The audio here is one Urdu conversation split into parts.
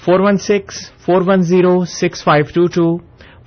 416-410-6522,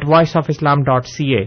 @voiceofislam.ca।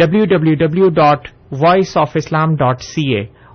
www.voiceofislam.ca।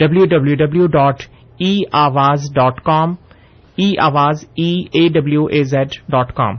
www.eawaz.com, eawaz.com।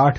8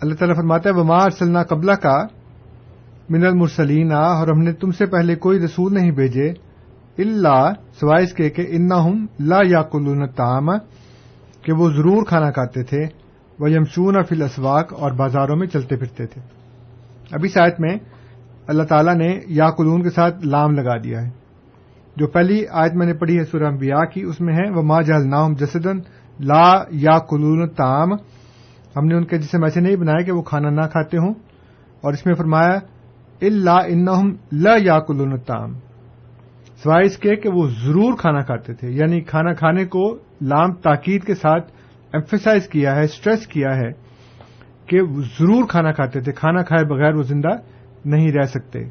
اللہ تعالیٰ فرماتا ہے وما ارسلنا قبلہ کا من المرسلین، اور ہم نے تم سے پہلے کوئی رسول نہیں بھیجے الا سوائے اس کے کہ انہم لا یاکلون الطعام، کہ وہ ضرور کھانا کھاتے تھے، ویمشون فی الاسواق، اور بازاروں میں چلتے پھرتے تھے۔ ابھی اس آیت میں اللہ تعالیٰ نے یاکلون کے ساتھ لام لگا دیا ہے۔ جو پہلی آیت میں نے پڑھی ہے سورہ انبیاء کی، اس میں ہے وما جعلناہم جسدا لا یاکلون الطعام، ہم نے ان کے جسم ایسے نہیں بنائے کہ وہ کھانا نہ کھاتے ہوں، اور اس میں فرمایا الا انہم لا یاکلون الطعام، سوائے اس کے کہ وہ ضرور کھانا کھاتے تھے، یعنی کھانا کھانے کو لام تاکید کے ساتھ ایمفیسائز کیا ہے، اسٹریس کیا ہے کہ وہ ضرور کھانا کھاتے تھے، کھانا کھائے بغیر وہ زندہ نہیں رہ سکتے۔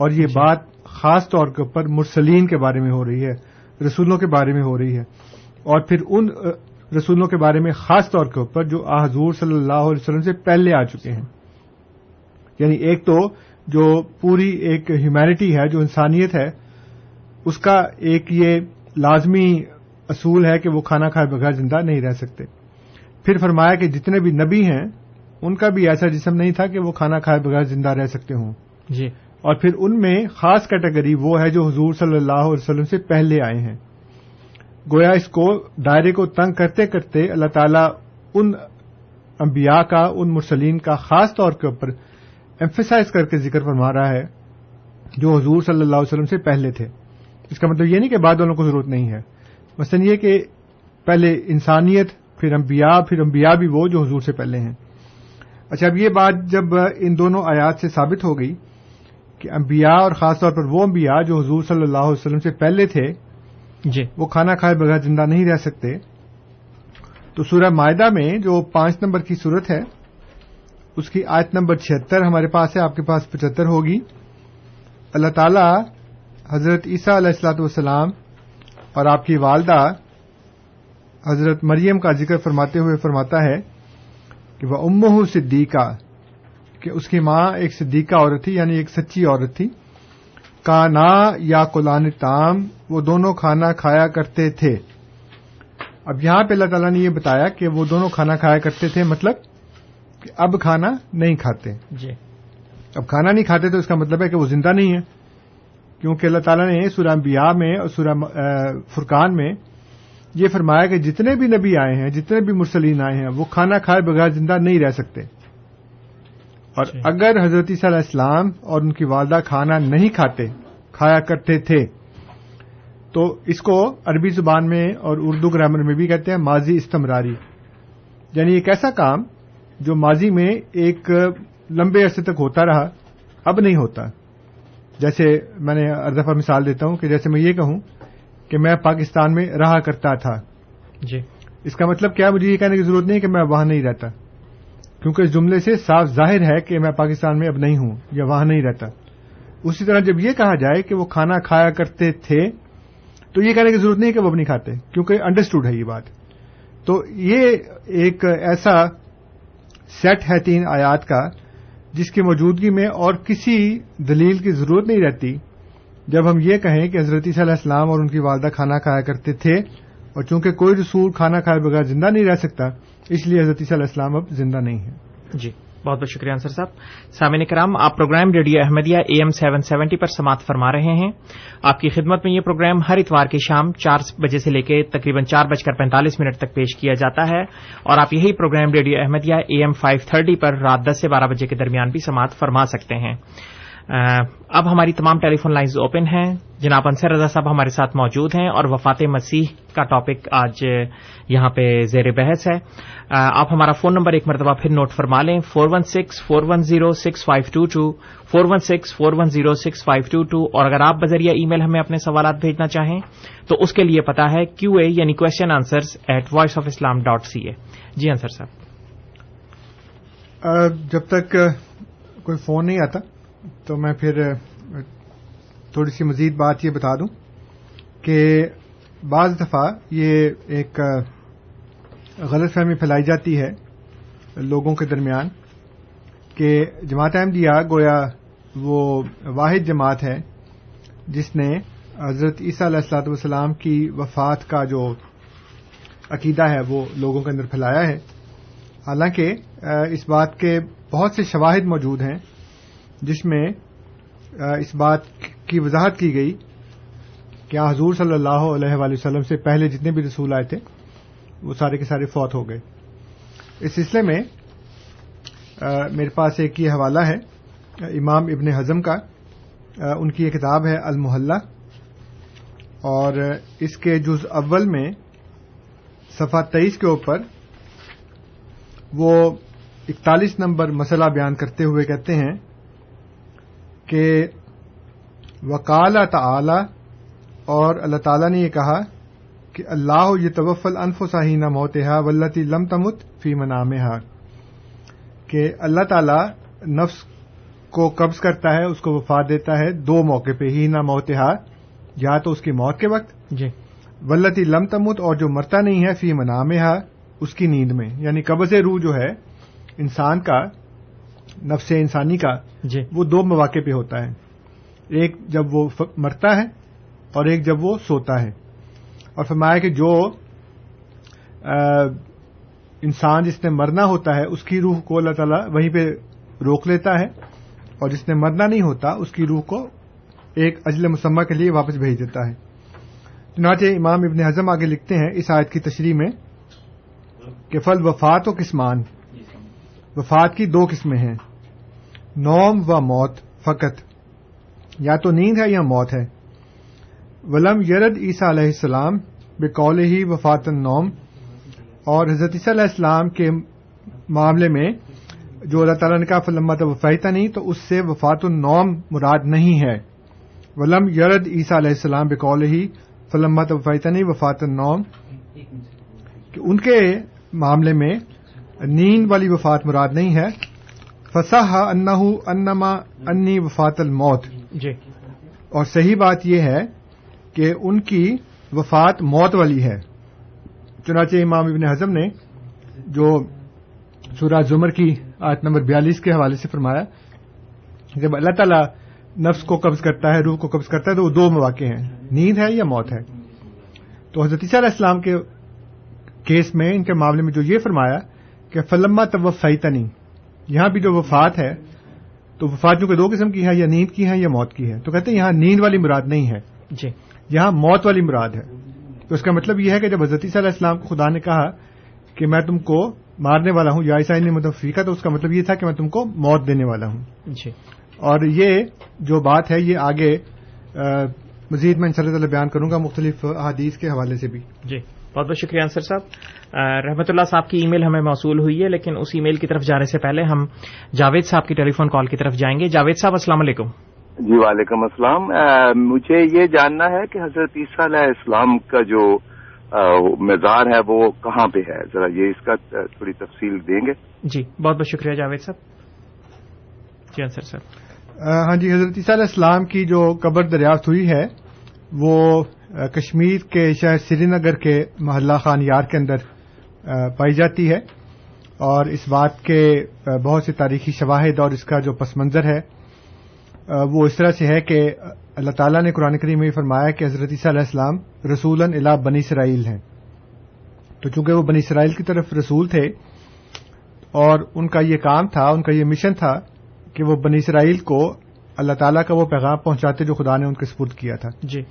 اور یہ بات خاص طور کے اوپر مرسلین کے بارے میں ہو رہی ہے، رسولوں کے بارے میں ہو رہی ہے، اور پھر ان رسولوں کے بارے میں خاص طور کے اوپر جو حضور صلی اللہ علیہ وسلم سے پہلے آ چکے ہیں۔ یعنی ایک تو جو پوری ایک ہیومینٹی ہے، جو انسانیت ہے، اس کا ایک یہ لازمی اصول ہے کہ وہ کھانا کھائے بغیر زندہ نہیں رہ سکتے۔ پھر فرمایا کہ جتنے بھی نبی ہیں ان کا بھی ایسا جسم نہیں تھا کہ وہ کھانا کھائے بغیر زندہ رہ سکتے ہوں جی، اور پھر ان میں خاص کیٹیگری وہ ہے جو حضور صلی اللہ علیہ وسلم سے پہلے آئے ہیں۔ گویا اس کو دائرے کو تنگ کرتے کرتے اللہ تعالیٰ ان انبیاء کا، ان مرسلین کا خاص طور کے اوپر ایمفیسائز کر کے ذکر فرما رہا ہے جو حضور صلی اللہ علیہ وسلم سے پہلے تھے۔ اس کا مطلب یہ نہیں کہ بعد والوں کو ضرورت نہیں ہے، مثلا یہ کہ پہلے انسانیت، پھر انبیاء بھی وہ جو حضور سے پہلے ہیں۔ اچھا، اب یہ بات جب ان دونوں آیات سے ثابت ہو گئی کہ انبیاء اور خاص طور پر وہ انبیاء جو حضور صلی اللہ علیہ وسلم سے پہلے تھے جی، وہ کھانا کھائے بغیر زندہ نہیں رہ سکتے، تو سورہ مائدہ میں جو 5 نمبر کی سورت ہے اس کی آیت نمبر 76 ہمارے پاس ہے، آپ کے پاس 75 ہوگی۔ اللہ تعالیٰ حضرت عیسیٰ علیہ الصلوۃ والسلام اور آپ کی والدہ حضرت مریم کا ذکر فرماتے ہوئے فرماتا ہے کہ وہ امہ صدیقہ، کہ اس کی ماں ایک صدیقہ عورت تھی، یعنی ایک سچی عورت تھی۔ کانا یا کلان طعام، وہ دونوں کھانا کھایا کرتے تھے۔ اب یہاں پہ اللہ تعالیٰ نے یہ بتایا کہ وہ دونوں کھانا کھایا کرتے تھے، مطلب کہ اب کھانا نہیں کھاتے۔ جی، اب کھانا نہیں کھاتے تو اس کا مطلب ہے کہ وہ زندہ نہیں ہے، کیونکہ اللہ تعالیٰ نے سورہ انبیاء میں اور سورہ فرقان میں یہ فرمایا کہ جتنے بھی نبی آئے ہیں، جتنے بھی مرسلین آئے ہیں، وہ کھانا کھائے بغیر زندہ نہیں رہ سکتے۔ اور اگر حضرت عیسیٰ علیہ السلام اور ان کی والدہ کھانا نہیں کھایا کرتے تھے تو اس کو عربی زبان میں اور اردو گرامر میں بھی کہتے ہیں ماضی استمراری، یعنی ایک ایسا کام جو ماضی میں ایک لمبے عرصے تک ہوتا رہا، اب نہیں ہوتا۔ جیسے میں نے ہر دفعہ مثال دیتا ہوں کہ جیسے میں یہ کہوں کہ میں پاکستان میں رہا کرتا تھا، جی، اس کا مطلب کیا؟ مجھے یہ کہنے کی ضرورت نہیں کہ میں وہاں نہیں رہتا، کیونکہ اس جملے سے صاف ظاہر ہے کہ میں پاکستان میں اب نہیں ہوں یا وہاں نہیں رہتا۔ اسی طرح جب یہ کہا جائے کہ وہ کھانا کھایا کرتے تھے تو یہ کہنے کی ضرورت نہیں کہ وہ اب نہیں کھاتے، کیونکہ انڈرسٹوڈ ہے یہ بات۔ تو یہ ایک ایسا سیٹ ہے 3 آیات کا جس کی موجودگی میں اور کسی دلیل کی ضرورت نہیں رہتی جب ہم یہ کہیں کہ حضرت عیسیٰ علیہ السلام اور ان کی والدہ کھانا کھایا کرتے تھے، اور چونکہ کوئی رسول کھانا کھائے بغیر زندہ نہیں رہ سکتا اس لیے حضرت عیسیٰ علیہ السلام اب زندہ نہیں ہیں۔ جی، بہت بہت شکریہ انصر صاحب۔ سامعین کرام، آپ پروگرام ریڈیو احمدیہ AM 770 پر سماعت فرما رہے ہیں۔ آپ کی خدمت میں یہ پروگرام ہر اتوار کی شام 4 بجے سے لے کے تقریباً 4:45 تک پیش کیا جاتا ہے، اور آپ یہی پروگرام ریڈیو احمدیہ AM 530 پر رات 10 سے 12 بجے کے درمیان بھی سماعت فرما سکتے ہیں۔ اب ہماری تمام ٹیلی فون لائنز اوپن ہیں۔ جناب انصر رضا صاحب ہمارے ساتھ موجود ہیں اور وفات مسیح کا ٹاپک آج یہاں پہ زیر بحث ہے۔ آپ ہمارا فون نمبر ایک مرتبہ پھر نوٹ فرما لیں، 416-410-6522 416-410-6522، اور اگر آپ بذریعہ ای میل ہمیں اپنے سوالات بھیجنا چاہیں تو اس کے لیے پتہ ہے QA یعنی کویسچن آنسرز @voiceofislam.ca۔ جی انصر صاحب، جب تک کوئی فون نہیں آتا تو میں پھر تھوڑی سی مزید بات یہ بتا دوں کہ بعض دفعہ یہ ایک غلط فہمی پھیلائی جاتی ہے لوگوں کے درمیان کہ جماعت احمدیہ گویا وہ واحد جماعت ہے جس نے حضرت عیسیٰ علیہ الصلوۃ والسلام کی وفات کا جو عقیدہ ہے وہ لوگوں کے اندر پھیلایا ہے، حالانکہ اس بات کے بہت سے شواہد موجود ہیں جس میں اس بات کی وضاحت کی گئی کہ حضور صلی اللہ علیہ وآلہ وسلم سے پہلے جتنے بھی رسول آئے تھے وہ سارے کے سارے فوت ہو گئے. اس سلسلے میں میرے پاس ایک یہ حوالہ ہے امام ابن حزم کا. ان کی یہ کتاب ہے المحلہ، اور اس کے جز اول میں صفحہ 23 کے اوپر وہ 41 نمبر مسئلہ بیان کرتے ہوئے کہتے ہیں کہ وقال تعالی، اور اللہ تعالیٰ نے یہ کہا کہ اللہ یتوفی الانفس حین موتها واللتی لم تمت فی منامها، کہ اللہ تعالیٰ نفس کو قبض کرتا ہے، اس کو وفات دیتا ہے دو موقع پہ، حین موتها یا تو اس کی موت کے وقت، جی، واللتی لم تمت اور جو مرتا نہیں ہے، فی منامها اس کی نیند میں. یعنی قبض روح جو ہے انسان کا، نفس انسانی کا، جی، وہ دو مواقع پہ ہوتا ہے، ایک جب وہ مرتا ہے اور ایک جب وہ سوتا ہے. اور فرمایا کہ جو انسان جس نے مرنا ہوتا ہے اس کی روح کو اللہ تعالیٰ وہیں پہ روک لیتا ہے، اور جس نے مرنا نہیں ہوتا اس کی روح کو ایک اجل مسمہ کے لیے واپس بھیج دیتا ہے. چنانچہ امام ابن حزم آگے لکھتے ہیں اس آیت کی تشریح میں کہ فل وفات و قسمان، وفات کی دو قسمیں ہیں، نوم و موت فقط، یا تو نیند ہے یا موت ہے. ولم یرد عیسیٰ علیہ السلام بقولہ وفات النوم، اور حضرت عیسیٰ علیہ السلام کے معاملے میں جو اللہ تعالیٰ نے کہا فلما توفیتنی، تو اس سے وفات النوم مراد نہیں ہے. ولم یرد عیسیٰ علیہ السلام بقولہ فلما توفیتنی وفات النوم، کہ ان کے معاملے میں نیند والی وفات مراد نہیں ہے. فصح انہ انما انی وفات الموت، جی، اور صحیح بات یہ ہے کہ ان کی وفات موت والی ہے. چنانچہ امام ابن حزم نے جو سورہ زمر کی آیت نمبر 42 کے حوالے سے فرمایا کہ جب اللہ تعالیٰ نفس کو قبض کرتا ہے، روح کو قبض کرتا ہے، تو وہ دو مواقع ہیں، نیند ہے یا موت ہے. تو حضرت عیسیٰ علیہ السلام کے کیس میں، ان کے معاملے میں جو یہ فرمایا کہ فلما توفیتنی، یہاں بھی جو وفات ہے تو وفات جو کہ دو قسم کی ہے، یا نیند کی ہے یا موت کی ہے. تو کہتے ہیں یہاں نیند والی مراد نہیں ہے، جی، یہاں موت والی مراد ہے. تو اس کا مطلب یہ ہے کہ جب حضرت عیسیٰ علیہ السلام کو خدا نے کہا کہ میں تم کو مارنے والا ہوں، یا عیسیٰ نے متوفیقہ، تو اس کا مطلب یہ تھا کہ میں تم کو موت دینے والا ہوں. جی، اور یہ جو بات ہے یہ آگے مزید میں انشاءاللہ تعالی بیان کروں گا مختلف احادیث کے حوالے سے بھی. جی، بہت بہت شکریہ انصر صاحب. رحمت اللہ صاحب کی ای میل ہمیں موصول ہوئی ہے، لیکن اس ای میل کی طرف جانے سے پہلے ہم جاوید صاحب کی ٹیلی فون کال کی طرف جائیں گے. جاوید صاحب السلام علیکم. جی وعلیکم السلام. مجھے یہ جاننا ہے کہ حضرت عیسیٰ علیہ السلام کا جو مزار ہے وہ کہاں پہ ہے، ذرا یہ اس کا تھوڑی تفصیل دیں گے. جی، بہت بہت شکریہ جاوید صاحب. جی انصر صاحب. ہاں جی، حضرت عیسیٰ علیہ السلام کی جو قبر دریافت ہوئی ہے وہ کشمیر کے شہر سری نگر کے محلہ خان یار کے اندر پائی جاتی ہے، اور اس بات کے بہت سے تاریخی شواہد اور اس کا جو پس منظر ہے وہ اس طرح سے ہے کہ اللہ تعالیٰ نے قرآن کریم میں فرمایا کہ حضرت عیسیٰ علیہ السلام رسولاً الی بنی اسرائیل ہیں. تو چونکہ وہ بنی اسرائیل کی طرف رسول تھے اور ان کا یہ کام تھا، ان کا یہ مشن تھا کہ وہ بنی اسرائیل کو اللہ تعالیٰ کا وہ پیغام پہنچاتے جو خدا نے ان کے سپرد کیا تھا. جی،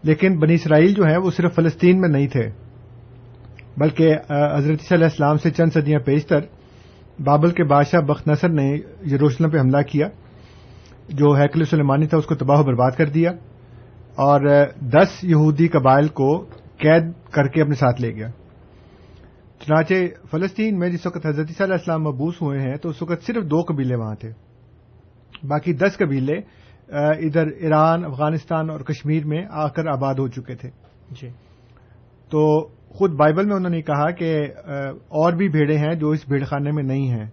لیکن بنی اسرائیل جو ہیں وہ صرف فلسطین میں نہیں تھے، بلکہ حضرت عیسیٰ علیہ السلام سے چند صدیاں پیشتر بابل کے بادشاہ بخت نصر نے یروشلم پہ حملہ کیا، جو ہیکل سلیمانی تھا اس کو تباہ و برباد کر دیا، اور 10 یہودی قبائل کو قید کر کے اپنے ساتھ لے گیا. چنانچہ فلسطین میں جس وقت حضرت عیسیٰ علیہ السلام مبعوث ہوئے ہیں تو اس وقت صرف 2 قبیلے وہاں تھے، باقی 10 قبیلے ادھر ایران، افغانستان اور کشمیر میں آ کر آباد ہو چکے تھے. جی، تو خود بائبل میں انہوں نے کہا کہ اور بھی بھیڑیں ہیں جو اس بھیڑ خانے میں نہیں ہیں،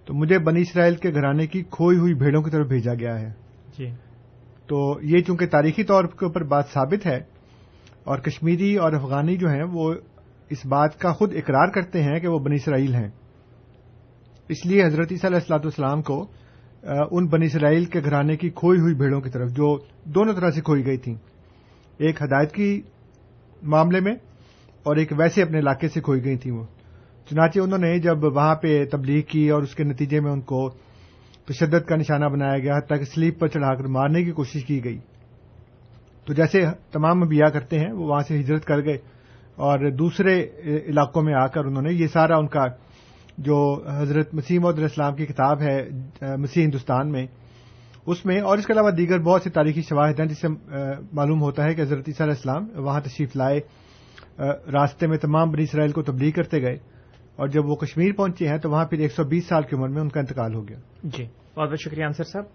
تو مجھے بنی اسرائیل کے گھرانے کی کھوئی ہوئی بھیڑوں کی طرف بھیجا گیا ہے. جی، تو یہ چونکہ تاریخی طور کے اوپر بات ثابت ہے، اور کشمیری اور افغانی جو ہیں وہ اس بات کا خود اقرار کرتے ہیں کہ وہ بنی اسرائیل ہیں، اس لیے حضرت عیسیٰ علیہ السلام کو ان بنی اسرائیل کے گھرانے کی کھوئی ہوئی بھیڑوں کی طرف، جو دونوں طرح سے کھوئی گئی تھیں، ایک ہدایت کی معاملے میں اور ایک ویسے اپنے علاقے سے کھوئی گئی تھیں وہ، چنانچہ انہوں نے جب وہاں پہ تبلیغ کی اور اس کے نتیجے میں ان کو تشدد کا نشانہ بنایا گیا، حتیٰ کہ سلیب پر چڑھا کر مارنے کی کوشش کی گئی، تو جیسے تمام انبیاء کرتے ہیں وہ وہاں سے ہجرت کر گئے اور دوسرے علاقوں میں آ کر انہوں نے یہ سارا ان کا جو حضرت مسیح موعود علیہ السلام کی کتاب ہے مسیح ہندوستان میں، اس میں اور اس کے علاوہ دیگر بہت سے تاریخی شواہد ہیں جس سے معلوم ہوتا ہے کہ حضرت عیسیٰ علیہ السلام وہاں تشریف لائے، راستے میں تمام بنی اسرائیل کو تبلیغ کرتے گئے، اور جب وہ کشمیر پہنچے ہیں تو وہاں پھر 120 سال کی عمر میں ان کا انتقال ہو گیا۔ جی بہت بہت شکریہ انصر صاحب۔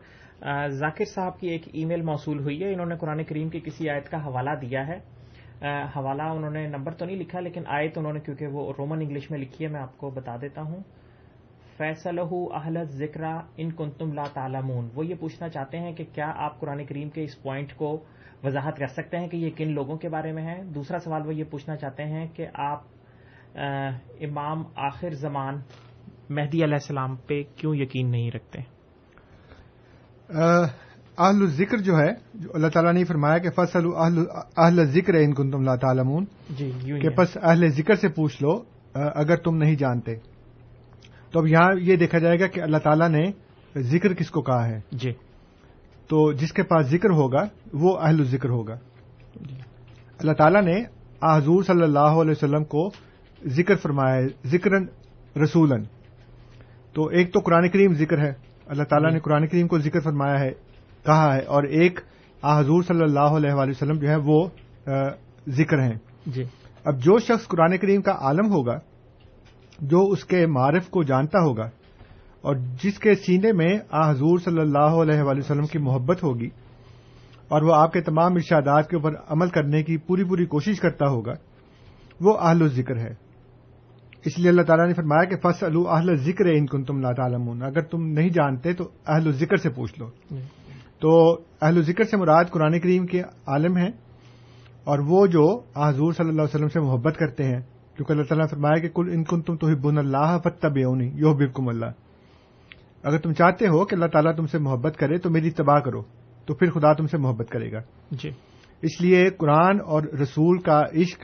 ذاکر صاحب کی ایک ای میل موصول ہوئی ہے، انہوں نے قرآن کریم کی کسی آیت کا حوالہ دیا ہے، حوالہ انہوں نے نمبر تو نہیں لکھا لیکن آیت انہوں نے کیونکہ وہ رومن انگلش میں لکھی ہے میں آپ کو بتا دیتا ہوں۔ فَيَسْأَلُهُ أَهْلَ الذِّكْرِ إِن كُنتُمْ لَا تَعْلَمُونَ، وہ یہ پوچھنا چاہتے ہیں کہ کیا آپ قرآن کریم کے اس پوائنٹ کو وضاحت کر سکتے ہیں کہ یہ کن لوگوں کے بارے میں ہے۔ دوسرا سوال وہ یہ پوچھنا چاہتے ہیں کہ آپ امام آخر زمان مہدی علیہ السلام پہ کیوں یقین نہیں رکھتے۔ اہل الذکر جو ہے، جو اللہ تعالیٰ نے فرمایا کہ فَاسْأَلُوا أَهْلَ الذِّكْرِ إِن كُنتُمْ لَا تَعْلَمُونَ، جی یوں کہ پس اہل ذکر سے پوچھ لو اگر تم نہیں جانتے۔ تو اب یہاں یہ دیکھا جائے گا کہ اللہ تعالیٰ نے ذکر کس کو کہا ہے، جی تو جس کے پاس ذکر ہوگا وہ اہل الذکر ہوگا۔ اللہ تعالیٰ نے حضور صلی اللہ علیہ وسلم کو ذکر فرمایا ہے، ذکرن رسولن، تو ایک تو قرآن کریم ذکر ہے، اللہ تعالیٰ نے قرآن کریم کو ذکر فرمایا ہے، کہا ہے، اور ایک حضور صلی اللہ علیہ وآلہ وسلم جو ہے وہ ذکر ہیں۔ جی اب جو شخص قرآن کریم کا عالم ہوگا، جو اس کے معرف کو جانتا ہوگا اور جس کے سینے میں حضور صلی اللہ علیہ وآلہ وسلم کی محبت ہوگی اور وہ آپ کے تمام ارشادات کے اوپر عمل کرنے کی پوری کوشش کرتا ہوگا، وہ اہل الذکر ہے۔ اس لیے اللہ تعالیٰ نے فرمایا کہ فَاسْأَلُوا أَهْلَ الذِّكْرِ إِن كُنتُمْ لَا تَعْلَمُونَ، اگر تم نہیں جانتے تو اہل الذکر سے پوچھ لو۔ تو اہل الذکر سے مراد قرآن کریم کے عالم ہیں اور وہ جو حضور صلی اللہ علیہ وسلم سے محبت کرتے ہیں، کیونکہ اللہ تعالیٰ نے فرمایا کہ قُلْ إِن كُنتُمْ تُحِبُّونَ اللَّهَ فَاتَّبِعُونِي يُحْبِبْكُمُ اللَّهُ، اگر تم چاہتے ہو کہ اللہ تعالیٰ تم سے محبت کرے تو میری اتباع کرو، تو پھر خدا تم سے محبت کرے گا۔ جی اس لیے قرآن اور رسول کا عشق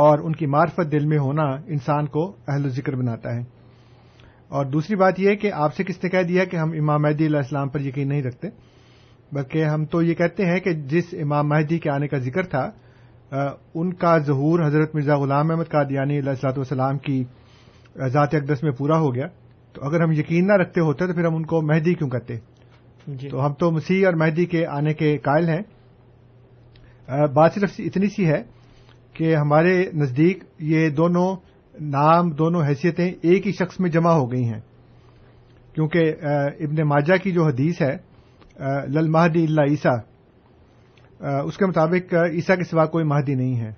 اور ان کی معرفت دل میں ہونا انسان کو اہل ذکر بناتا ہے۔ اور دوسری بات یہ کہ آپ سے کس نے کہہ دیا کہ ہم امام مہدی علیہ السلام پر یقین نہیں رکھتے، بلکہ ہم تو یہ کہتے ہیں کہ جس امام مہدی کے آنے کا ذکر تھا ان کا ظہور حضرت مرزا غلام احمد قادیانی علیہ الصلوۃ والسلام کی ذات اقدس میں پورا ہو گیا، تو اگر ہم یقین نہ رکھتے ہوتے تو پھر ہم ان کو مہدی کیوں کہتے؟ جی تو ہم تو مسیح اور مہدی کے آنے کے قائل ہیں۔ بات صرف اتنی سی ہے کہ ہمارے نزدیک یہ دونوں نام، دونوں حیثیتیں ایک ہی شخص میں جمع ہو گئی ہیں، کیونکہ ابن ماجہ کی جو حدیث ہے لل مہدی الا عیسیٰ، اس کے مطابق عیسیٰ کے سوا کوئی مہدی نہیں ہے،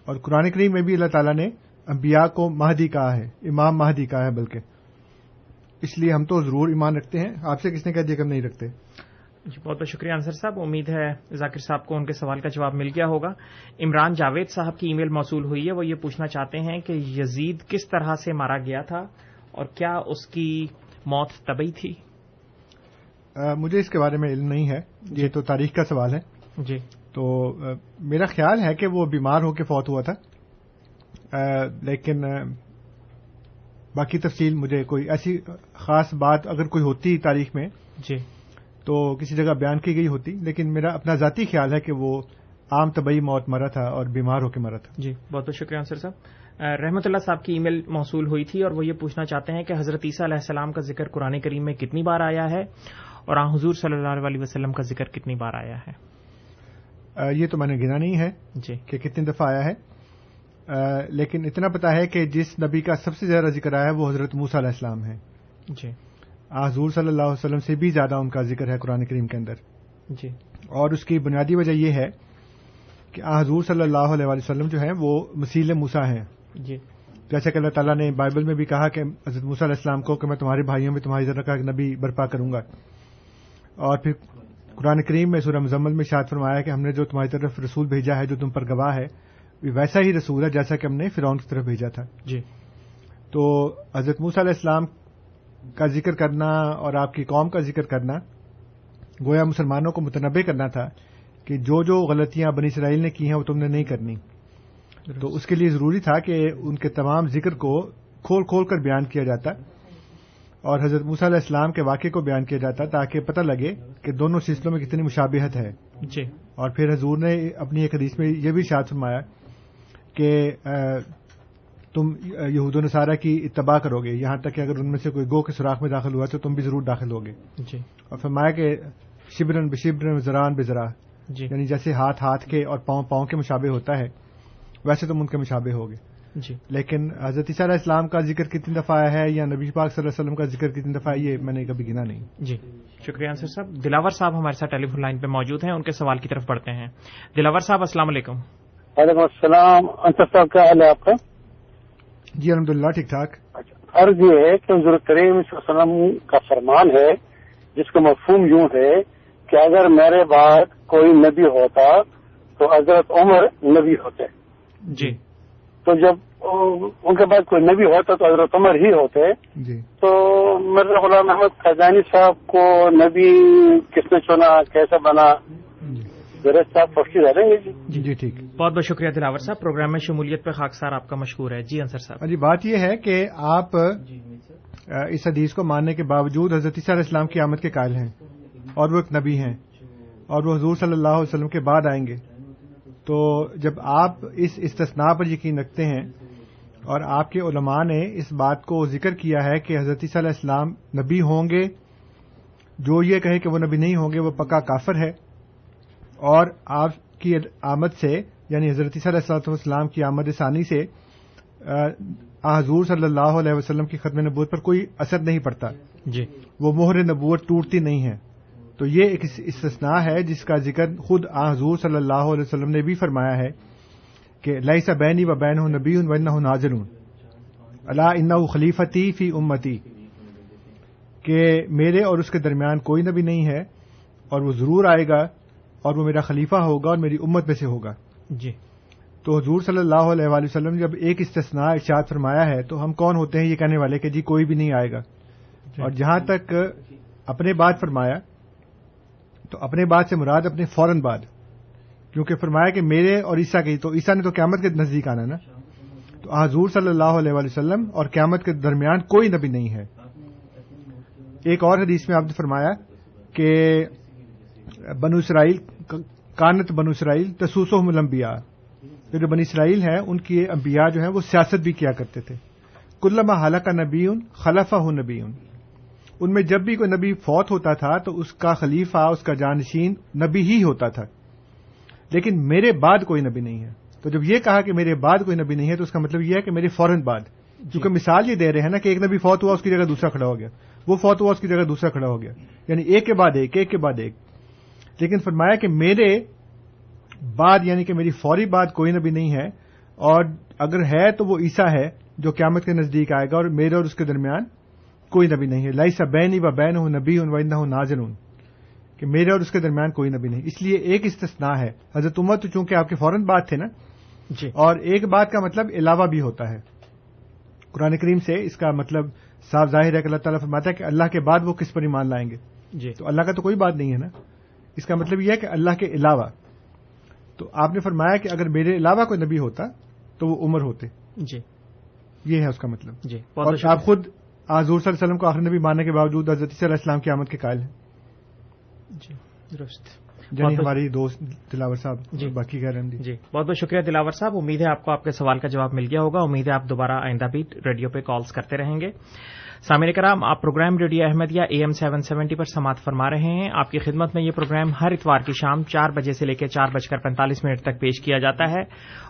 اور قرآن کریم میں بھی اللہ تعالیٰ نے انبیاء کو مہدی کہا ہے، امام مہدی کہا ہے بلکہ، اس لیے ہم تو ضرور ایمان رکھتے ہیں۔ آپ سے کس نے کہہ دیا کہ ہم نہیں رکھتے؟ جی بہت بہت شکریہ انصر صاحب، امید ہے ذاکر صاحب کو ان کے سوال کا جواب مل گیا ہوگا۔ عمران جاوید صاحب کی ای میل موصول ہوئی ہے، وہ یہ پوچھنا چاہتے ہیں کہ یزید کس طرح سے مارا گیا تھا اور کیا اس کی موت طبعی تھی؟ مجھے اس کے بارے میں علم نہیں ہے، یہ تو تاریخ کا سوال ہے۔ جی تو میرا خیال ہے کہ وہ بیمار ہو کے فوت ہوا تھا، لیکن باقی تفصیل مجھے کوئی ایسی خاص بات اگر کوئی ہوتی تاریخ میں جی تو کسی جگہ بیان کی گئی ہوتی، لیکن میرا اپنا ذاتی خیال ہے کہ وہ عام طبعی موت مرا تھا اور بیمار ہو کے مرا تھا۔ جی بہت بہت شکریہ انصر صاحب۔ رحمت اللہ صاحب کی ای میل موصول ہوئی تھی اور وہ یہ پوچھنا چاہتے ہیں کہ حضرت عیسیٰ علیہ السلام کا ذکر قرآن کریم میں کتنی بار آیا ہے اور حضور صلی اللہ علیہ وسلم کا ذکر کتنی بار آیا ہے؟ یہ تو میں نے گنا نہیں ہے جی کہ کتنی دفعہ آیا ہے، لیکن اتنا پتا ہے کہ جس نبی کا سب سے زیادہ ذکر آیا ہے وہ حضرت موسیٰ علیہ السلام ہے۔ جی حضور صلی اللہ علیہ وسلم سے بھی زیادہ ان کا ذکر ہے قرآن کریم کے اندر، جی اور اس کی بنیادی وجہ یہ ہے کہ حضور صلی اللہ علیہ وسلم جو ہیں وہ مثیل موسیٰ ہیں، جی جیسے کہ اللہ تعالیٰ نے بائبل میں بھی کہا کہ حضرت موسیٰ علیہ السلام کو کہ میں تمہارے بھائیوں میں تمہاری طرح کا ایک نبی برپا کروں گا، اور پھر قرآن کریم میں سورہ مزمل میں ارشاد فرمایا کہ ہم نے جو تمہاری طرف رسول بھیجا ہے جو تم پر گواہ ہے، ویسا ہی رسول ہے جیسا کہ ہم نے فرعون کی طرف بھیجا تھا۔ جی تو حضرت موسیٰ علیہ السلام کا ذکر کرنا اور آپ کی قوم کا ذکر کرنا گویا مسلمانوں کو متنبہ کرنا تھا کہ جو غلطیاں بنی اسرائیل نے کی ہیں وہ تم نے نہیں کرنی، تو اس کے لیے ضروری تھا کہ ان کے تمام ذکر کو کھول کھول کر بیان کیا جاتا اور حضرت موسیٰ علیہ السلام کے واقعے کو بیان کیا جاتا تاکہ پتہ لگے کہ دونوں سلسلوں میں کتنی مشابہت ہے. جی. اور پھر حضور نے اپنی ایک حدیث میں یہ بھی ارشاد فرمایا کہ تم یہود و نصارہ کی اتباع کرو گے یہاں تک کہ اگر ان میں سے کوئی گو کے سوراخ میں داخل ہوا تو تم بھی ضرور داخل ہوگے. جی. اور فرمایا کہ شبرن بشبرن ذران بذرا، یعنی جیسے ہاتھ کے اور پاؤں کے مشابہ ہوتا ہے ویسے تم ان کے مشابہ ہوگے. جی. لیکن حضرت عیسیٰ علیہ السلام کا ذکر کتنی دفعہ ہے یا نبی پاک صلی اللہ علیہ وسلم کا ذکر کتنی دفعہ ہے یہ میں نے کبھی گنا نہیں. جی شکریہ انصر صاحب. دلاور صاحب ہمارے ساتھ ٹیلی فون لائن پہ موجود ہیں، ان کے سوال کی طرف بڑھتے ہیں. دلاور صاحب السلام علیکم. وعلیکم السلام. انصر صاحب کیا حال ہے آپ کا؟ جی الحمدللہ ٹھیک ٹھاک. عرض یہ ہے کہ حضور کریم صلی اللہ علیہ وسلم کا فرمان ہے جس کا مفہوم یوں ہے کہ اگر میرے بعد کوئی نبی ہوتا تو حضرت عمر نبی ہوتے. جی. تو جب ان کے بعد کوئی نبی ہوتا تو حضرت عمر ہی ہوتے. جی. تو مرزا غلام احمد قادیانی صاحب کو نبی کس نے چنا، کیسے بنا، صاحب پوچھی جا رہے ہیں. جی جی ٹھیک. بہت بہت شکریہ دلاور صاحب. پروگرام میں شمولیت پہ خاکسار آپ کا مشکور ہے. جی انصر صاحب. جی بات یہ ہے کہ آپ اس حدیث کو ماننے کے باوجود حضرت عیسیٰ علیہ السلام کی آمد کے قائل ہیں اور وہ ایک نبی ہیں اور وہ حضور صلی اللہ علیہ وسلم کے بعد آئیں گے. تو جب آپ اس استثناء پر یقین رکھتے ہیں اور آپ کے علماء نے اس بات کو ذکر کیا ہے کہ حضرت عیسیٰ علیہ السلام نبی ہوں گے، جو یہ کہے کہ وہ نبی نہیں ہوں گے وہ پکا کافر ہے. اور آپ کی آمد سے یعنی حضرت عیسیٰ علیہ السلام کی آمد ثانی سے حضور صلی اللہ علیہ وسلم کی ختم نبوت پر کوئی اثر نہیں پڑتا. جی. وہ مہر نبوت ٹوٹتی نہیں ہے. تو یہ ایک استثناء ہے جس کا ذکر خود حضور صلی اللہ علیہ وسلم نے بھی فرمایا ہے کہ لیس بینی و بینہ نبی وانہ نازل الا انہ خلیفتی فی امتی، کہ میرے اور اس کے درمیان کوئی نبی نہیں ہے اور وہ ضرور آئے گا اور وہ میرا خلیفہ ہوگا اور میری امت میں سے ہوگا. جی. تو حضور صلی اللہ علیہ وآلہ وسلم جب ایک استثناء ارشاد فرمایا ہے تو ہم کون ہوتے ہیں یہ کہنے والے کہ جی کوئی بھی نہیں آئے گا. اور جہاں تک اپنے بعد فرمایا تو اپنے بعد سے مراد اپنے فوراً بعد، کیونکہ فرمایا کہ میرے اور عیسیٰ کی، تو عیسیٰ نے تو قیامت کے نزدیک آنا نا. تو حضور صلی اللہ علیہ وآلہ وسلم اور قیامت کے درمیان کوئی نبی نہیں ہے. ایک اور حدیث میں آپ نے فرمایا کہ بنو اسرائیل کانت بنو اسرائیل تسوسہم الانبیاء، جو بنی اسرائیل ہیں ان کی انبیاء جو ہیں وہ سیاست بھی کیا کرتے تھے. کلما ہلک نبی خلفہ نبی، ان میں جب بھی کوئی نبی فوت ہوتا تھا تو اس کا خلیفہ، اس کا جانشین نبی ہی ہوتا تھا. لیکن میرے بعد کوئی نبی نہیں ہے. تو جب یہ کہا کہ میرے بعد کوئی نبی نہیں ہے تو اس کا مطلب یہ ہے کہ میرے فوراً بعد، کیونکہ مثال یہ دے رہے ہیں نا کہ ایک نبی فوت ہوا اس کی جگہ دوسرا کھڑا ہو گیا، وہ فوت ہوا اس کی جگہ دوسرا کھڑا ہو گیا، یعنی ایک کے بعد ایک، ایک کے بعد ایک. لیکن فرمایا کہ میرے بعد یعنی کہ میری فوری بعد کوئی نبی نہیں ہے، اور اگر ہے تو وہ عیسیٰ ہے جو قیامت کے نزدیک آئے گا، اور میرے اور اس کے درمیان کوئی نبی نہیں ہے. لیس بینی و بینہ نبی وانہ نازل، کہ میرے اور اس کے درمیان کوئی نبی نہیں. اس لیے ایک استثناء ہے. حضرت عمر تو چونکہ آپ کے فوراً بعد تھے نا جی. اور ایک بات کا مطلب علاوہ بھی ہوتا ہے. قرآن کریم سے اس کا مطلب صاف ظاہر ہے کہ اللہ تعالیٰ فرماتا ہے کہ اللہ کے بعد وہ کس پر ایمان لائیں گے. جی. تو اللہ کا تو کوئی بات نہیں ہے نا. اس کا مطلب یہ ہے کہ اللہ کے علاوہ. تو آپ نے فرمایا کہ اگر میرے علاوہ کوئی نبی ہوتا تو وہ عمر ہوتے. جی. یہ ہے اس کا مطلب. جی. اور آپ خود حضور صلی اللہ علیہ وسلم کو آخری نبی ماننے کے باوجود حضرت عیسیٰ علیہ السلام کی آمد کے قائل ہیں. جی درست. یعنی ہماری دوست دلاور صاحب. جی. باقی کہہ رہے ہیں. جی بہت بہت شکریہ دلاور صاحب. امید ہے آپ کو آپ کے سوال کا جواب مل گیا ہوگا. امید ہے آپ دوبارہ آئندہ بھی ریڈیو پہ کالز کرتے رہیں گے. سامعین کرام، آپ پروگرام ریڈیو احمدیہ AM 770 پر سماعت فرما رہے ہیں. آپ کی خدمت میں یہ پروگرام ہر اتوار کی شام 4 بجے سے لے کے 4:45 تک پیش کیا جاتا ہے،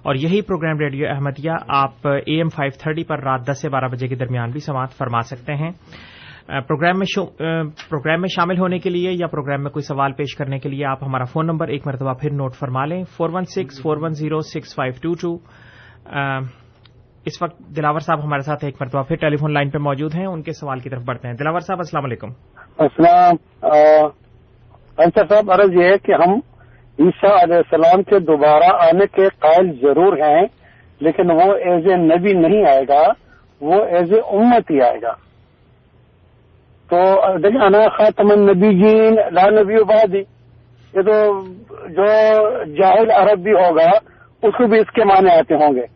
اور یہی پروگرام ریڈیو احمدیہ آپ AM 530 پر رات 10 سے 12 بجے کے درمیان بھی سماعت فرما سکتے ہیں. پروگرام میں شامل ہونے کے لیے یا پروگرام میں کوئی سوال پیش کرنے کے لیے آپ ہمارا فون نمبر ایک مرتبہ پھر نوٹ فرما لیں، 4164106522. اس وقت دلاور صاحب ہمارے ساتھ ایک مرتبہ پھر ٹیلی فون لائن پہ موجود ہیں. ان کے سوال کی طرف بڑھتے ہیں. دلاور صاحب السلام علیکم. السلام. انصر صاحب عرض یہ ہے کہ ہم عیسیٰ علیہ السلام کے دوبارہ آنے کے قائل ضرور ہیں، لیکن وہ ایز اے نبی نہیں آئے گا، وہ ایز اے امت ہی آئے گا. تو دیکھیں انا خاتم النبیین لا نبی بعدی، یہ تو جو جاہل عرب بھی ہوگا اس کو بھی اس کے معنی آتے ہوں گے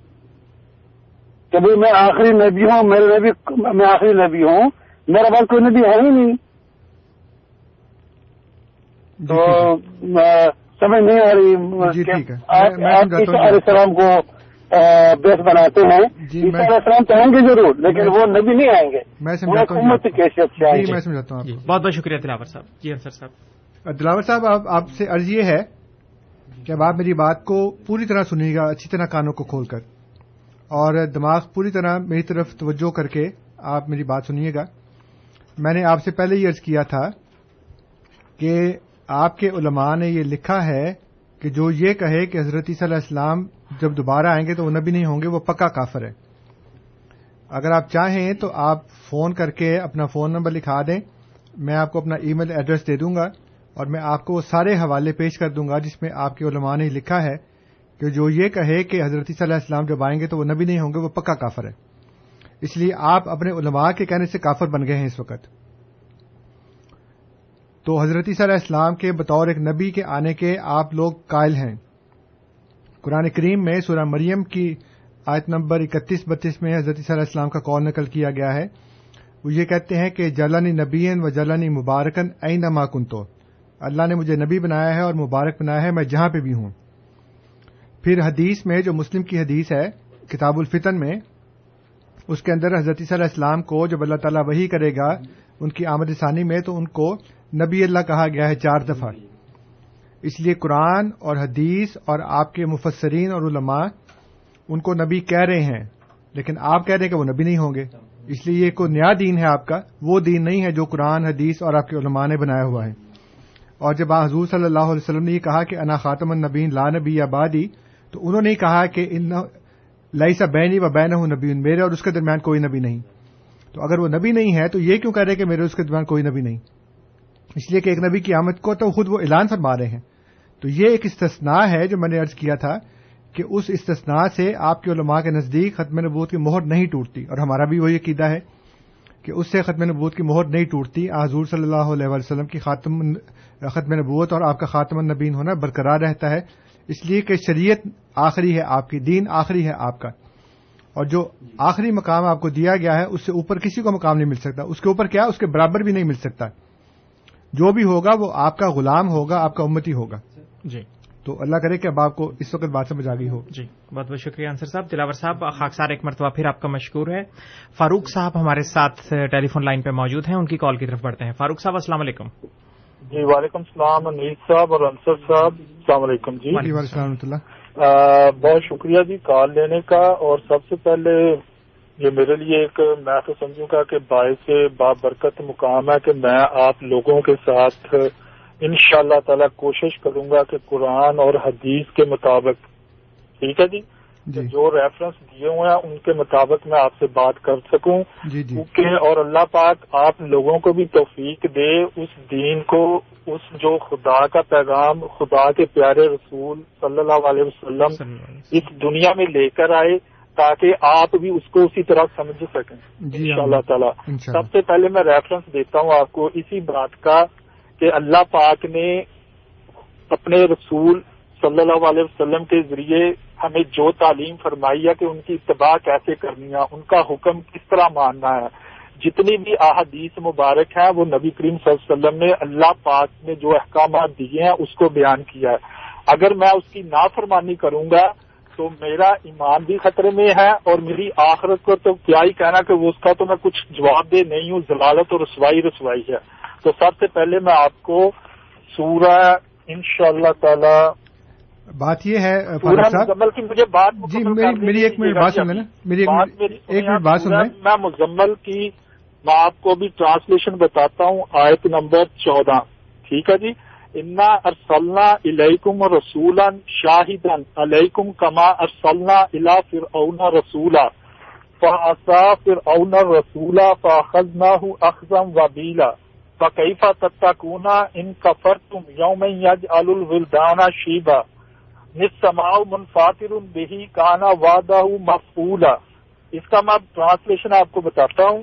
کہ بھائی میں آخری نبی ہوں، میں آخری نبی ہوں، میرا بعد کوئی نبی ہے ہی نہیں. تو سمجھ نہیں آ رہی کہ آپ عیسیٰ علیہ السلام کو بیس بناتے ہیں. عیسیٰ علیہ السلام تو آئیں گے ضرور، لیکن وہ نبی نہیں آئیں گے، وہ امت کی حیثیت سے آئیں گے. میں سمجھاتا ہوں. بہت بہت شکریہ دلاور صاحب. جی انصر صاحب. دلاور صاحب آپ سے عرض یہ ہے کہ اب آپ میری بات کو پوری طرح سنیے گا، اچھی طرح کانوں کو کھول کر، اور دماغ پوری طرح میری طرف توجہ کر کے آپ میری بات سنیے گا. میں نے آپ سے پہلے ہی عرض کیا تھا کہ آپ کے علماء نے یہ لکھا ہے کہ جو یہ کہے کہ حضرت عیسیٰ علیہ السلام جب دوبارہ آئیں گے تو وہ نبی نہیں ہوں گے، وہ پکا کافر ہے. اگر آپ چاہیں تو آپ فون کر کے اپنا فون نمبر لکھا دیں، میں آپ کو اپنا ای میل ایڈریس دے دوں گا، اور میں آپ کو وہ سارے حوالے پیش کر دوں گا جس میں آپ کے علماء نے لکھا ہے کہ جو یہ کہے کہ حضرت عیسیٰ علیہ السلام جب آئیں گے تو وہ نبی نہیں ہوں گے، وہ پکا کافر ہے. اس لیے آپ اپنے علماء کے کہنے سے کافر بن گئے ہیں اس وقت. تو حضرت عیسیٰ علیہ السلام کے بطور ایک نبی کے آنے کے آپ لوگ قائل ہیں. قرآن کریم میں سورہ مریم کی آیت نمبر 31-32 میں حضرت عیسیٰ علیہ السلام کا قول نقل کیا گیا ہے. وہ یہ کہتے ہیں کہ جلنی نبیًا و جلنی مبارکن اینما کنتو، اللہ نے مجھے نبی بنایا ہے اور مبارک بنایا ہے میں جہاں پہ بھی ہوں. پھر حدیث میں جو مسلم کی حدیث ہے کتاب الفتن میں، اس کے اندر حضرت عیسیٰ علیہ السلام کو جب اللہ تعالیٰ وحی کرے گا ان کی آمد ثانی میں تو ان کو نبی اللہ کہا گیا ہے 4 دفعہ. اس لیے قرآن اور حدیث اور آپ کے مفسرین اور علماء ان کو نبی کہہ رہے ہیں، لیکن آپ کہہ رہے ہیں کہ وہ نبی نہیں ہوں گے. اس لیے یہ کوئی نیا دین ہے آپ کا، وہ دین نہیں ہے جو قرآن حدیث اور آپ کے علماء نے بنایا ہوا ہے. اور جب حضور صلی اللہ علیہ وسلم نے یہ کہا کہ انا خاتم النبیین لا نبی بعدی، تو انہوں نے کہا کہ لیس بینی و بینہ نبی، میرے اور اس کے درمیان کوئی نبی نہیں. تو اگر وہ نبی نہیں ہے تو یہ کیوں کہہ رہے کہ میرے اس کے درمیان کوئی نبی نہیں؟ اس لیے کہ ایک نبی کی آمد کو تو خود وہ اعلان فرما رہے ہیں. تو یہ ایک استثناء ہے جو میں نے عرض کیا تھا کہ اس استثناء سے آپ کے علماء کے نزدیک ختم نبوت کی مہر نہیں ٹوٹتی، اور ہمارا بھی وہی عقیدہ ہے کہ اس سے ختم نبوت کی مہر نہیں ٹوٹتی. حضور صلی اللہ علیہ وسلم کی ختم نبوت اور آپ کا خاتم النبیین ہونا برقرار رہتا ہے، اس لیے کہ شریعت آخری ہے، آپ کی دین آخری ہے آپ کا، اور جو آخری مقام آپ کو دیا گیا ہے اس سے اوپر کسی کو مقام نہیں مل سکتا. اس کے اوپر کیا، اس کے برابر بھی نہیں مل سکتا. جو بھی ہوگا وہ آپ کا غلام ہوگا، آپ کا امتی ہوگا. جی تو اللہ کرے کہ اب آپ کو اس وقت بات سمجھ آ گئی ہو. جی بہت بہت شکریہ انصر صاحب. دلاور صاحب خاکسار ایک مرتبہ پھر آپ کا مشکور ہے. فاروق صاحب ہمارے ساتھ ٹیلی فون لائن پہ موجود ہیں، ان کی کال کی طرف بڑھتے ہیں. فاروق صاحب السلام علیکم. جی وعلیکم السلام انیس صاحب اور انصر صاحب، السلام علیکم. جی وعلیکم السلام ورحمۃ اللہ. بہت شکریہ جی کال لینے کا. اور سب سے پہلے یہ میرے لیے ایک میں تو سمجھوں گا کہ باعث بابرکت مقام ہے کہ میں آپ لوگوں کے ساتھ انشاءاللہ تعالی کوشش کروں گا کہ قرآن اور حدیث کے مطابق، ٹھیک ہے جی، جو ریفرنس دیے ہوئے ہیں ان کے مطابق میں آپ سے بات کر سکوں. کیونکہ اور اللہ پاک آپ لوگوں کو بھی توفیق دے اس دین کو، اس جو خدا کا پیغام خدا کے پیارے رسول صلی اللہ علیہ وسلم اس دنیا میں لے کر آئے، تاکہ آپ بھی اس کو اسی طرح سمجھ سکیں انشاءاللہ تعالی. سب سے پہلے میں ریفرنس دیتا ہوں آپ کو اسی بات کا کہ اللہ پاک نے اپنے رسول صلی اللہ علیہ وسلم کے ذریعے ہمیں جو تعلیم فرمائی ہے کہ ان کی اتباع کیسے کرنی ہے، ان کا حکم کس طرح ماننا ہے. جتنی بھی احادیث مبارک ہیں وہ نبی کریم صلی اللہ علیہ وسلم نے اللہ پاک نے جو احکامات دیے ہیں اس کو بیان کیا ہے. اگر میں اس کی نافرمانی کروں گا تو میرا ایمان بھی خطرے میں ہے، اور میری آخرت کو تو کیا ہی کہنا کہ اس کا تو میں کچھ جواب دہ نہیں ہوں. ضلالت اور رسوائی ہے. تو سب سے پہلے میں آپ کو سورہ انشاءاللہ تعالی بات یہ ہے مزمل کی مجھے بات جی میری ایک منٹ بات سن لینا، ایک منٹ بات سن لیں. میں مزمل کی میں آپ کو بھی ٹرانسلیشن بتاتا ہوں، آیت نمبر 14، ٹھیک ہے جی. انا ارسلنا الیکم رسولا شاہدا علیکم کما ارسلنا الی فرعون رسولا فعصى فرعون الرسول فاخذناه اخذا وبيلا فكيف تتقون ان كفرتم يوما يجعل الولدان شيبا السماء منفطر به كان وعده مفعولا. اس کا میں ٹرانسلیشن آپ کو بتاتا ہوں.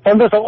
1500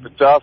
50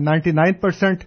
99%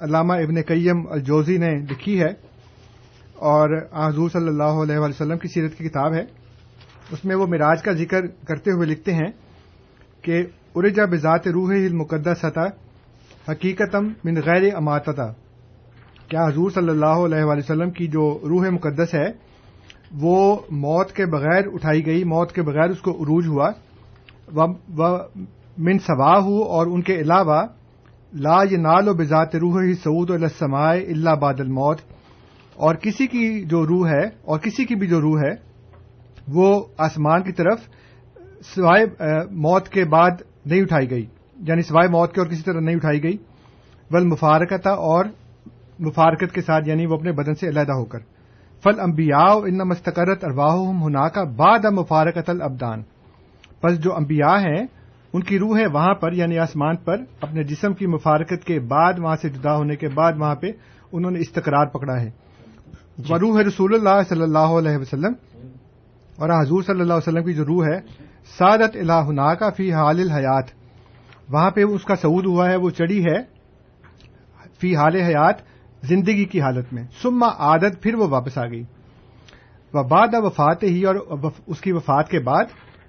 علامہ ابن قیم الجوزی نے لکھی ہے اور حضور صلی اللہ علیہ وسلم کی سیرت کی کتاب ہے. اس میں وہ معراج کا ذکر کرتے ہوئے لکھتے ہیں کہ ارجا بذات روح المقدسۃ حقیقتم من غیر اماتہ، کیا حضور صلی اللہ علیہ وسلم کی جو روح مقدس ہے وہ موت کے بغیر اٹھائی گئی، موت کے بغیر اس کو عروج ہوا. من سواہ، اور ان کے علاوہ لا ینال بذات روح صعود الی السماء الا بعد الموت، اور کسی کی جو روح ہے اور کسی کی بھی جو روح ہے وہ آسمان کی طرف سوائے موت کے بعد نہیں اٹھائی گئی، یعنی سوائے موت کے اور کسی طرح نہیں اٹھائی گئی. والمفارقۃ، اور مفارقت کے ساتھ، یعنی وہ اپنے بدن سے علیحدہ ہو کر. فالانبیاء انما استقرت ارواحهم ہناک بعد مفارقۃ الابدان، پس جو انبیاء ہیں ان کی روح ہے وہاں پر یعنی آسمان پر اپنے جسم کی مفارقت کے بعد، وہاں سے جدا ہونے کے بعد وہاں پہ انہوں نے استقرار پکڑا ہے. وروح رسول اللہ صلی اللہ علیہ وسلم، اور حضور صلی اللہ علیہ وسلم کی جو روح ہے سعادت الی ہناک فی حال الحیات، وہاں پہ اس کا صعود ہوا ہے، وہ چڑھی ہے فی حال حیات، زندگی کی حالت میں. ثم عادت، پھر وہ واپس آ گئی. وبعد وفات ہی، اور اس کی وفات کے بعد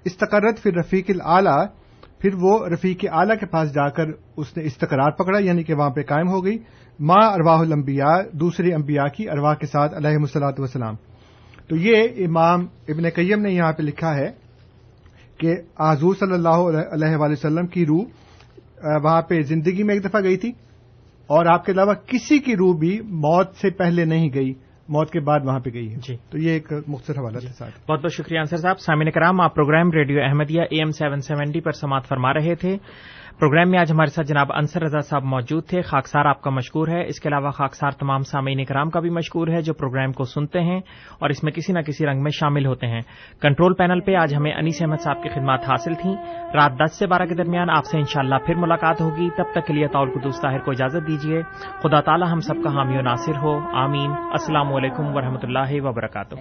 استقرت فی رفیق الاعلی، پھر وہ رفیق اعلی کے پاس جا کر اس نے استقرار پکڑا، یعنی کہ وہاں پہ قائم ہو گئی. ما ارواح الانبیاء، دوسری انبیاء کی ارواح کے ساتھ علیہم الصلاۃ والسلام. تو یہ امام ابن قیم نے یہاں پہ لکھا ہے کہ حضور صلی اللہ علیہ وسلم کی روح وہاں پہ زندگی میں ایک دفعہ گئی تھی، اور آپ کے علاوہ کسی کی روح بھی موت سے پہلے نہیں گئی، موت کے بعد وہاں پہ گئی ہے. تو یہ ایک مختصر حوالہ تھا. بہت بہت شکریہ انصر صاحب. سامعین کرام، آپ پروگرام ریڈیو احمدیہ AM 770 پر سماعت فرما رہے تھے. پروگرام میں آج ہمارے ساتھ جناب انصر رضا صاحب موجود تھے. خاکسار آپ کا مشکور ہے. اس کے علاوہ خاکسار تمام سامعین کرام کا بھی مشکور ہے جو پروگرام کو سنتے ہیں اور اس میں کسی نہ کسی رنگ میں شامل ہوتے ہیں. کنٹرول پینل پہ آج ہمیں انیس احمد صاحب کی خدمات حاصل تھیں. رات 10 سے 12 کے درمیان آپ سے انشاءاللہ پھر ملاقات ہوگی. تب تک کے لیے طاول قدوس طاہر کو اجازت دیجیے. خدا تعالی ہم سب کا حامی و ناصر ہو. آمین. السلام علیکم ورحمۃ اللہ وبرکاتہ.